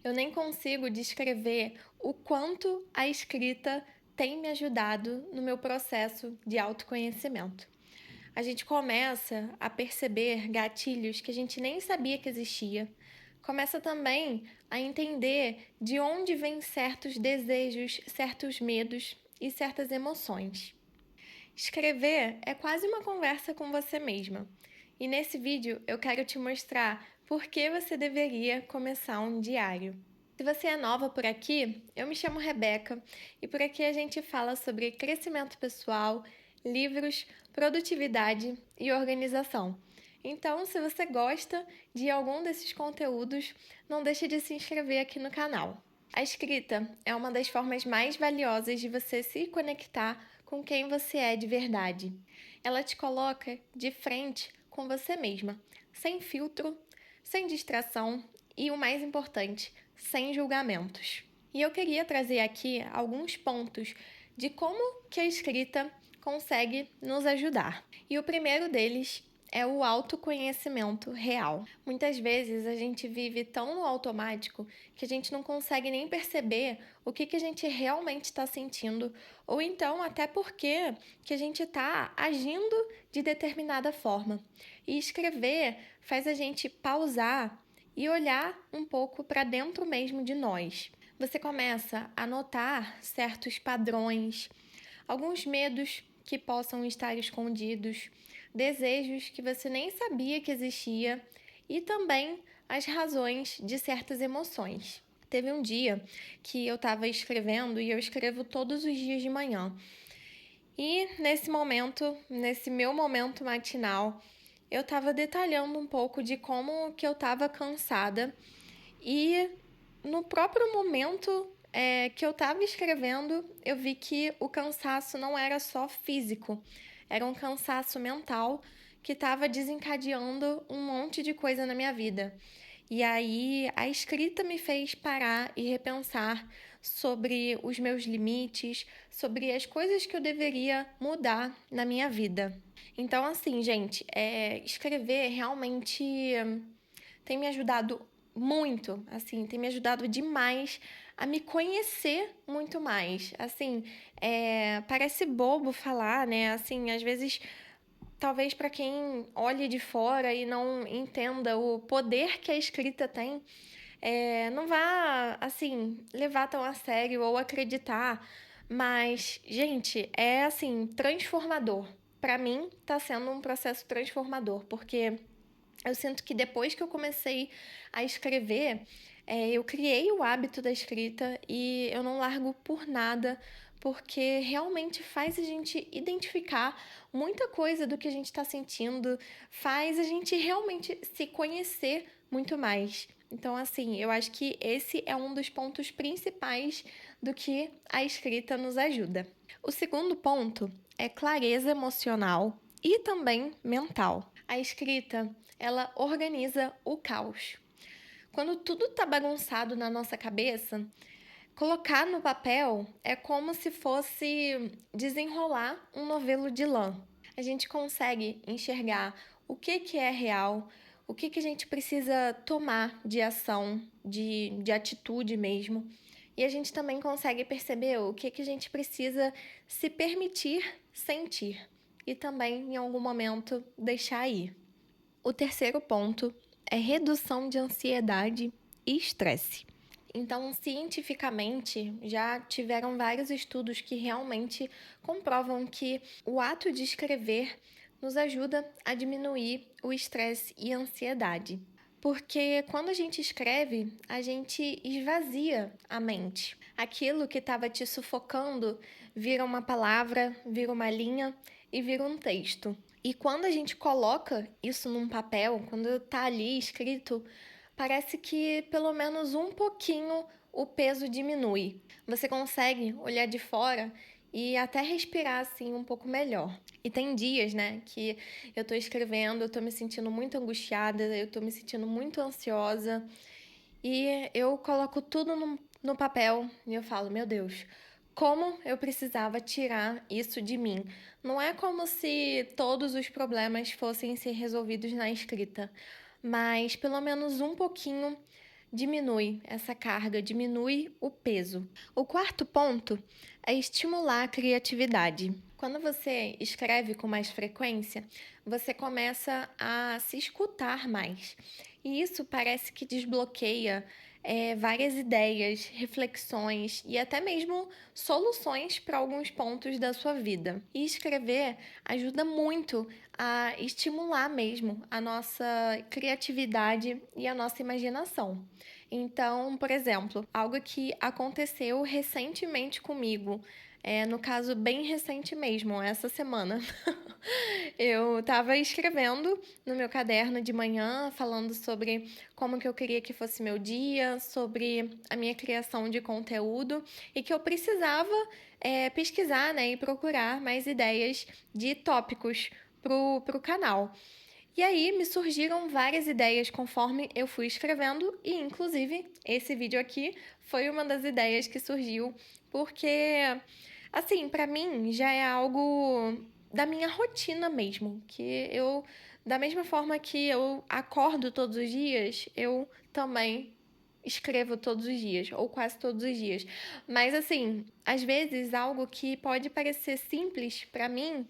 Eu nem consigo descrever o quanto a escrita tem me ajudado no meu processo de autoconhecimento. A gente começa a perceber gatilhos que a gente nem sabia que existia. Começa também a entender de onde vêm certos desejos, certos medos e certas emoções. Escrever é quase uma conversa com você mesma. E nesse vídeo eu quero te mostrar por que você deveria começar um diário. Se você é nova por aqui, eu me chamo Rebeca e por aqui a gente fala sobre crescimento pessoal, livros, produtividade e organização. Então, se você gosta de algum desses conteúdos, não deixe de se inscrever aqui no canal. A escrita é uma das formas mais valiosas de você se conectar com quem você é de verdade. Ela te coloca de frente com você mesma, sem filtro, sem distração e, o mais importante, sem julgamentos. E eu queria trazer aqui alguns pontos de como que a escrita consegue nos ajudar. E o primeiro deles é o autoconhecimento real. Muitas vezes a gente vive tão no automático que a gente não consegue nem perceber o que a gente realmente está sentindo, ou então até porque que a gente está agindo de determinada forma. E escrever faz a gente pausar e olhar um pouco para dentro mesmo de nós. Você começa a notar certos padrões, alguns medos que possam estar escondidos, desejos que você nem sabia que existia e também as razões de certas emoções. Teve um dia que eu estava escrevendo e eu escrevo todos os dias de manhã. E nesse momento, nesse meu momento matinal, eu estava detalhando um pouco de como que eu estava cansada e no próprio momento que eu estava escrevendo, eu vi que o cansaço não era só físico, era um cansaço mental que estava desencadeando um monte de coisa na minha vida. E aí a escrita me fez parar e repensar sobre os meus limites, sobre as coisas que eu deveria mudar na minha vida. Então, assim, gente, escrever realmente tem me ajudado muito, assim, tem me ajudado demais a me conhecer muito mais. Assim, parece bobo falar, né? Assim, às vezes, talvez para quem olhe de fora e não entenda o poder que a escrita tem, não vá, assim, levar tão a sério ou acreditar. Mas, gente, é assim, transformador. Para mim, tá sendo um processo transformador, porque eu sinto que depois que eu comecei a escrever, eu criei o hábito da escrita e eu não largo por nada, porque realmente faz a gente identificar muita coisa do que a gente está sentindo, faz a gente realmente se conhecer muito mais. Então, assim, eu acho que esse é um dos pontos principais do que a escrita nos ajuda. O segundo ponto é clareza emocional e também mental. A escrita, ela organiza o caos. Quando tudo está bagunçado na nossa cabeça, colocar no papel é como se fosse desenrolar um novelo de lã. A gente consegue enxergar o que é real, o que a gente precisa tomar de ação, de atitude mesmo. E a gente também consegue perceber o que a gente precisa se permitir sentir e também, em algum momento, deixar ir. O terceiro ponto é redução de ansiedade e estresse. Então, cientificamente, já tiveram vários estudos que realmente comprovam que o ato de escrever nos ajuda a diminuir o estresse e a ansiedade. Porque quando a gente escreve, a gente esvazia a mente. Aquilo que estava te sufocando vira uma palavra, vira uma linha e vira um texto. E quando a gente coloca isso num papel, quando está ali escrito, parece que pelo menos um pouquinho o peso diminui. Você consegue olhar de fora e até respirar assim um pouco melhor. E tem dias, né, que eu tô escrevendo, eu tô me sentindo muito angustiada, eu tô me sentindo muito ansiosa e eu coloco tudo no papel e eu falo, meu Deus, como eu precisava tirar isso de mim. Não é como se todos os problemas fossem ser resolvidos na escrita, mas pelo menos um pouquinho diminui essa carga, diminui o peso. O quarto ponto é estimular a criatividade. Quando você escreve com mais frequência, você começa a se escutar mais. E isso parece que desbloqueia várias ideias, reflexões e até mesmo soluções para alguns pontos da sua vida. E escrever ajuda muito a estimular mesmo a nossa criatividade e a nossa imaginação. Então, por exemplo, algo que aconteceu recentemente comigo, no caso bem recente mesmo, essa semana. Eu estava escrevendo no meu caderno de manhã, falando sobre como que eu queria que fosse meu dia, sobre a minha criação de conteúdo e que eu precisava pesquisar, né, e procurar mais ideias de tópicos pro canal. E aí me surgiram várias ideias conforme eu fui escrevendo e, inclusive, esse vídeo aqui foi uma das ideias que surgiu porque, assim, pra mim já é algo da minha rotina mesmo, que eu, da mesma forma que eu acordo todos os dias, eu também escrevo todos os dias, ou quase todos os dias. Mas assim, às vezes algo que pode parecer simples pra mim,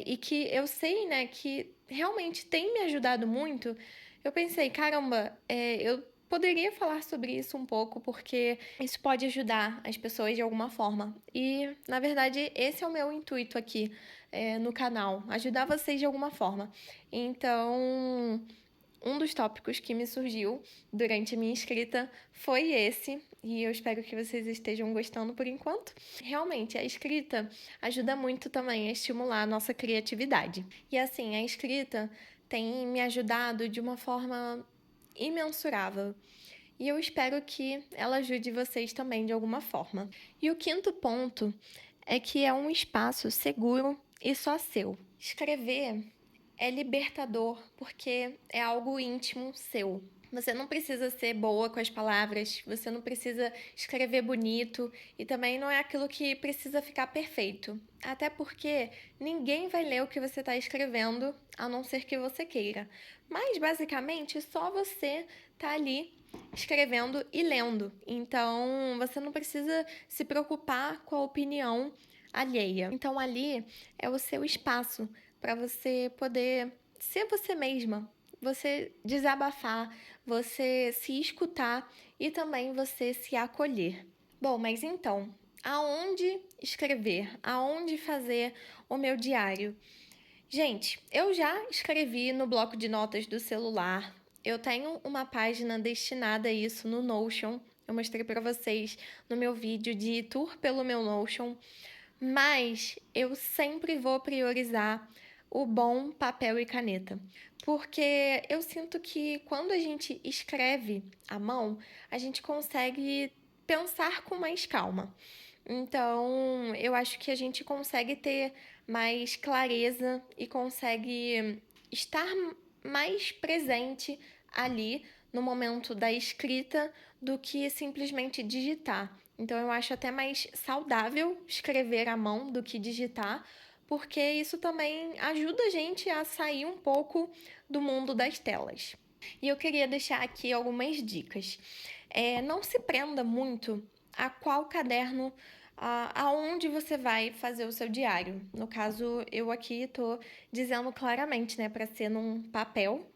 e que eu sei, né, que realmente tem me ajudado muito, eu pensei, caramba, eu poderia falar sobre isso um pouco, porque isso pode ajudar as pessoas de alguma forma. E, na verdade, esse é o meu intuito aqui, no canal, ajudar vocês de alguma forma. Então, um dos tópicos que me surgiu durante a minha escrita foi esse, e eu espero que vocês estejam gostando por enquanto. Realmente, a escrita ajuda muito também a estimular a nossa criatividade. E assim, a escrita tem me ajudado de uma forma imensurável. E eu espero que ela ajude vocês também de alguma forma. E o quinto ponto é que é um espaço seguro e só seu. Escrever é libertador porque é algo íntimo seu. Você não precisa ser boa com as palavras, você não precisa escrever bonito e também não é aquilo que precisa ficar perfeito. Até porque ninguém vai ler o que você está escrevendo a não ser que você queira. Mas basicamente só você tá ali escrevendo e lendo. Então você não precisa se preocupar com a opinião alheia. Então ali é o seu espaço para você poder ser você mesma, você desabafar, você se escutar e também você se acolher. Bom, mas então, aonde escrever? Aonde fazer o meu diário? Gente, eu já escrevi no bloco de notas do celular. Eu tenho uma página destinada a isso no Notion. Eu mostrei para vocês no meu vídeo de tour pelo meu Notion. Mas eu sempre vou priorizar o bom papel e caneta. Porque eu sinto que quando a gente escreve à mão, a gente consegue pensar com mais calma. Então, eu acho que a gente consegue ter mais clareza e consegue estar mais presente ali no momento da escrita do que simplesmente digitar. Então, eu acho até mais saudável escrever à mão do que digitar, porque isso também ajuda a gente a sair um pouco do mundo das telas. E eu queria deixar aqui algumas dicas. Não se prenda muito a qual caderno, aonde você vai fazer o seu diário. No caso, eu aqui tô dizendo claramente, né, para ser num papel.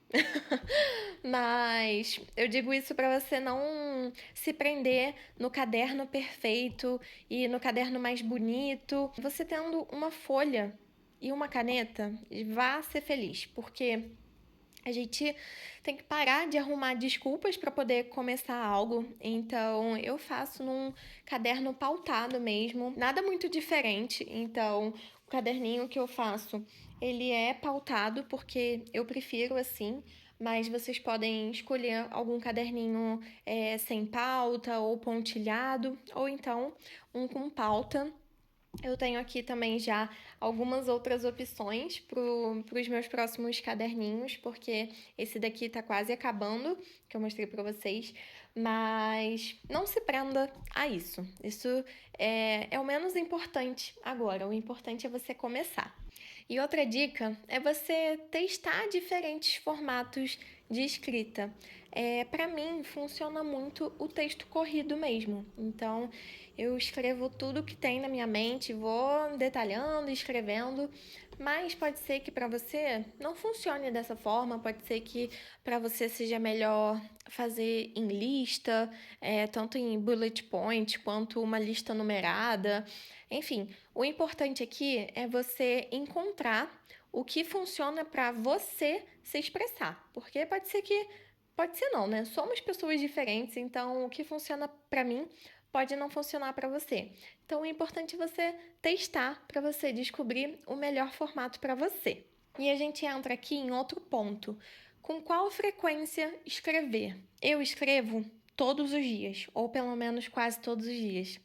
Mas eu digo isso para você não se prender no caderno perfeito e no caderno mais bonito. Você tendo uma folha e uma caneta, vá ser feliz, porque a gente tem que parar de arrumar desculpas para poder começar algo. Então, eu faço num caderno pautado mesmo, nada muito diferente. Então, o caderninho que eu faço, ele é pautado porque eu prefiro assim. Mas vocês podem escolher algum caderninho sem pauta ou pontilhado, ou então um com pauta. Eu tenho aqui também já algumas outras opções para os meus próximos caderninhos, porque esse daqui tá quase acabando, que eu mostrei para vocês, mas não se prenda a isso. Isso é o menos importante agora, o importante é você começar. E outra dica é você testar diferentes formatos de escrita. Para mim, funciona muito o texto corrido mesmo. Então, eu escrevo tudo que tem na minha mente, vou detalhando, escrevendo, mas pode ser que para você não funcione dessa forma, pode ser que para você seja melhor fazer em lista, tanto em bullet point quanto uma lista numerada. Enfim, o importante aqui é você encontrar o que funciona para você se expressar, porque pode ser não, né? Somos pessoas diferentes, então o que funciona para mim pode não funcionar para você. Então é importante você testar para você descobrir o melhor formato para você. E a gente entra aqui em outro ponto. Com qual frequência escrever? Eu escrevo todos os dias, ou pelo menos quase todos os dias.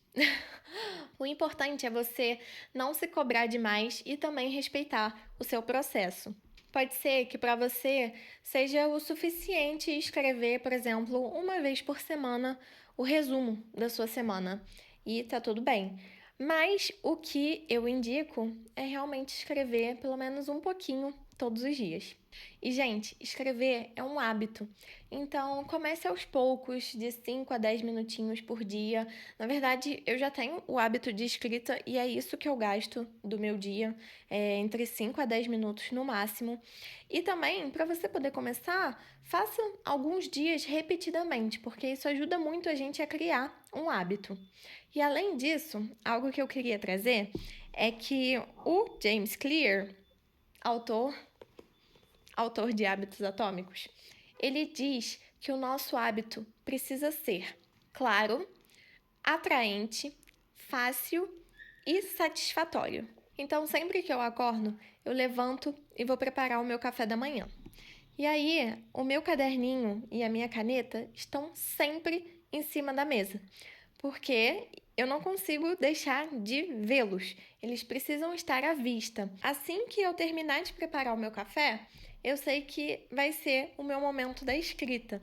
O importante é você não se cobrar demais e também respeitar o seu processo. Pode ser que para você seja o suficiente escrever, por exemplo, uma vez por semana o resumo da sua semana e tá tudo bem. Mas o que eu indico é realmente escrever pelo menos um pouquinho todos os dias. E, gente, escrever é um hábito. Então, comece aos poucos, de 5 a 10 minutinhos por dia. Na verdade, eu já tenho o hábito de escrita e é isso que eu gasto do meu dia, entre 5 a 10 minutos no máximo. E também, para você poder começar, faça alguns dias repetidamente, porque isso ajuda muito a gente a criar um hábito. E além disso, algo que eu queria trazer é que o James Clear, autor de Hábitos Atômicos, ele diz que o nosso hábito precisa ser claro, atraente, fácil e satisfatório. Então, sempre que eu acordo, eu levanto e vou preparar o meu café da manhã. E aí, o meu caderninho e a minha caneta estão sempre em cima da mesa, porque eu não consigo deixar de vê-los. Eles precisam estar à vista. Assim que eu terminar de preparar o meu café, eu sei que vai ser o meu momento da escrita.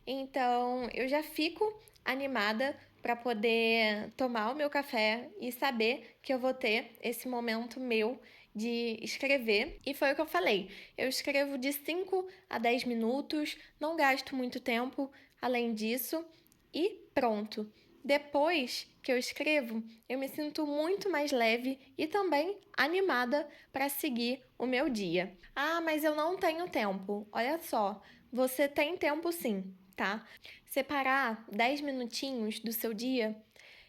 Então, eu já fico animada para poder tomar o meu café e saber que eu vou ter esse momento meu de escrever. E foi o que eu falei. Eu escrevo de 5 a 10 minutos, não gasto muito tempo além disso e pronto. Depois que eu escrevo, eu me sinto muito mais leve e também animada para seguir o meu dia. Ah, mas eu não tenho tempo. Olha só, você tem tempo sim, tá? Separar 10 minutinhos do seu dia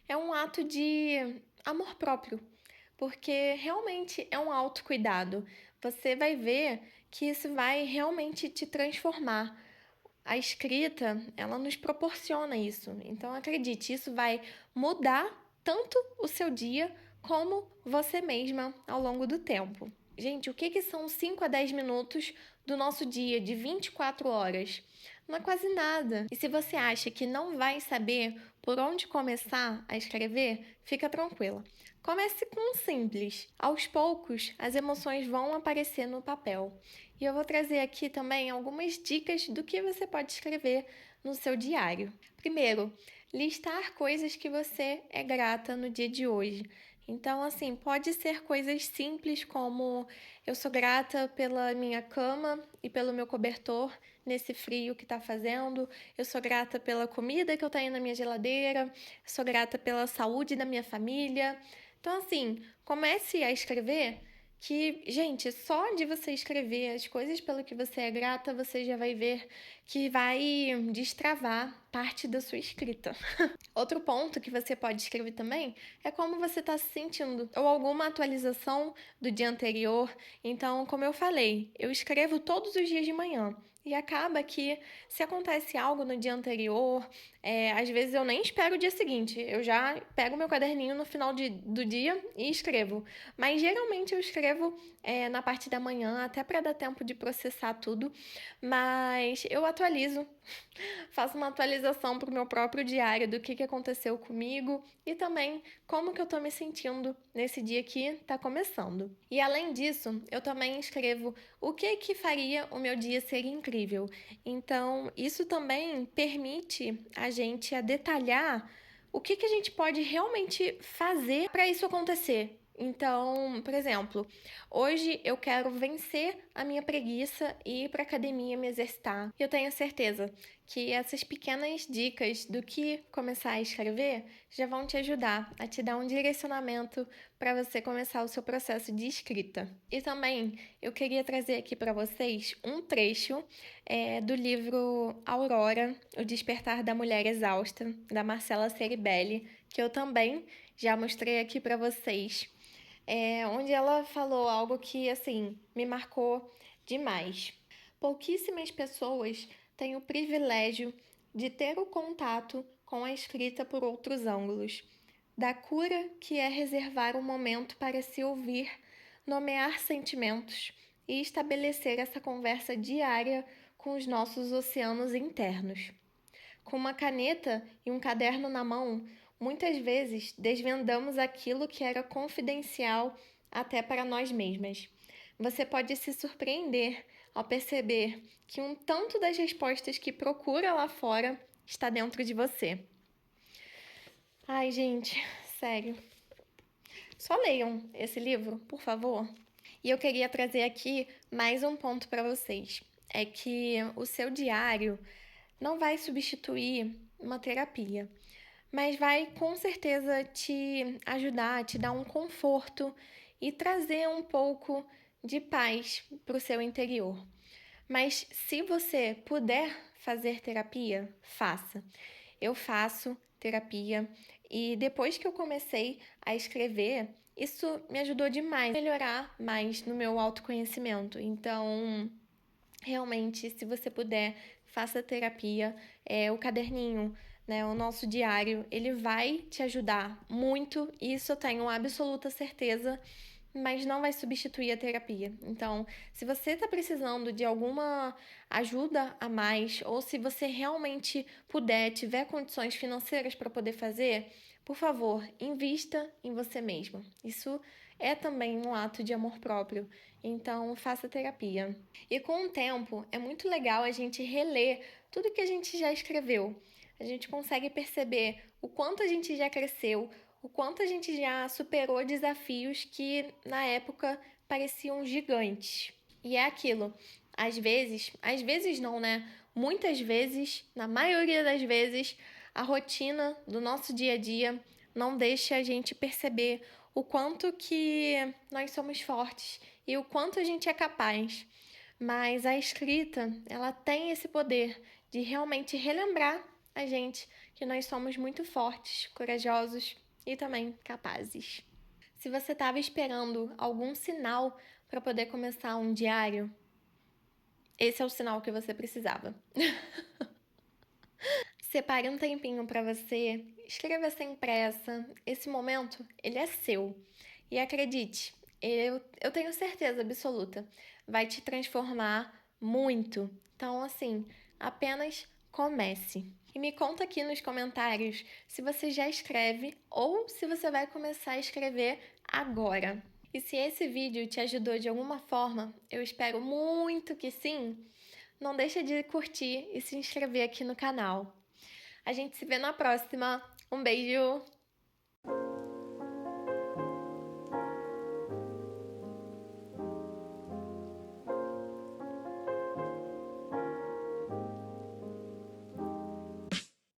é um ato de amor próprio, porque realmente é um autocuidado. Você vai ver que isso vai realmente te transformar. A escrita, ela nos proporciona isso. Então, acredite, isso vai mudar tanto o seu dia como você mesma ao longo do tempo. Gente, o que são 5 a 10 minutos do nosso dia de 24 horas? Não é quase nada. E se você acha que não vai saber por onde começar a escrever, fica tranquila. Comece com um simples. Aos poucos, as emoções vão aparecer no papel. E eu vou trazer aqui também algumas dicas do que você pode escrever no seu diário. Primeiro, listar coisas que você é grata no dia de hoje. Então, assim, pode ser coisas simples como eu sou grata pela minha cama e pelo meu cobertor nesse frio que tá fazendo, eu sou grata pela comida que eu tenho na minha geladeira, eu sou grata pela saúde da minha família. Então, assim, comece a escrever que, gente, só de você escrever as coisas pelo que você é grata, você já vai ver que vai destravar parte da sua escrita. Outro ponto que você pode escrever também é como você está se sentindo, ou alguma atualização do dia anterior. Então, como eu falei, eu escrevo todos os dias de manhã. E acaba que, se acontece algo no dia anterior, às vezes eu nem espero o dia seguinte, eu já pego meu caderninho no final do dia e escrevo. Mas geralmente eu escrevo na parte da manhã, até para dar tempo de processar tudo. Mas eu atualizo, faço uma atualização para o meu próprio diário do que aconteceu comigo e também como que eu tô me sentindo nesse dia que tá começando. E além disso, eu também escrevo o que faria o meu dia ser incrível. Então, isso também permite a gente a detalhar o que a gente pode realmente fazer para isso acontecer. Então, por exemplo, hoje eu quero vencer a minha preguiça e ir para academia me exercitar. Eu tenho certeza que essas pequenas dicas do que começar a escrever já vão te ajudar a te dar um direcionamento para você começar o seu processo de escrita. E também eu queria trazer aqui para vocês um trecho do livro Aurora, O Despertar da Mulher Exausta, da Marcella Ceribelli, que eu também já mostrei aqui para vocês, onde ela falou algo que, assim, me marcou demais. Pouquíssimas pessoas têm o privilégio de ter o contato com a escrita por outros ângulos, da cura que é reservar um momento para se ouvir, nomear sentimentos e estabelecer essa conversa diária com os nossos oceanos internos. Com uma caneta e um caderno na mão, muitas vezes desvendamos aquilo que era confidencial até para nós mesmas. Você pode se surpreender ao perceber que um tanto das respostas que procura lá fora está dentro de você. Ai, gente, sério. Só leiam esse livro, por favor. E eu queria trazer aqui mais um ponto para vocês. É que o seu diário não vai substituir uma terapia, mas vai com certeza te ajudar, te dar um conforto e trazer um pouco de paz para o seu interior. Mas se você puder fazer terapia, faça. Eu faço terapia e depois que eu comecei a escrever, isso me ajudou demais a melhorar mais no meu autoconhecimento. Então, realmente, se você puder, faça terapia. O caderninho, né, o nosso diário, ele vai te ajudar muito. Isso eu tenho absoluta certeza, mas não vai substituir a terapia. Então, se você está precisando de alguma ajuda a mais, ou se você realmente puder, tiver condições financeiras para poder fazer, por favor, invista em você mesmo. Isso é também um ato de amor próprio. Então, faça terapia. E com o tempo, é muito legal a gente reler tudo que a gente já escreveu. A gente consegue perceber o quanto a gente já cresceu, o quanto a gente já superou desafios que na época pareciam gigantes. E é aquilo, às vezes não, né? Muitas vezes, na maioria das vezes, a rotina do nosso dia a dia não deixa a gente perceber o quanto que nós somos fortes e o quanto a gente é capaz. Mas a escrita, ela tem esse poder de realmente relembrar a gente que nós somos muito fortes, corajosos e também capazes. Se você estava esperando algum sinal para poder começar um diário, esse é o sinal que você precisava. Separe um tempinho para você, escreva sem pressa. Esse momento, ele é seu. E acredite, eu tenho certeza absoluta, vai te transformar muito. Então, assim, apenas comece. E me conta aqui nos comentários se você já escreve ou se você vai começar a escrever agora. E se esse vídeo te ajudou de alguma forma, eu espero muito que sim, não deixa de curtir e se inscrever aqui no canal. A gente se vê na próxima. Um beijo!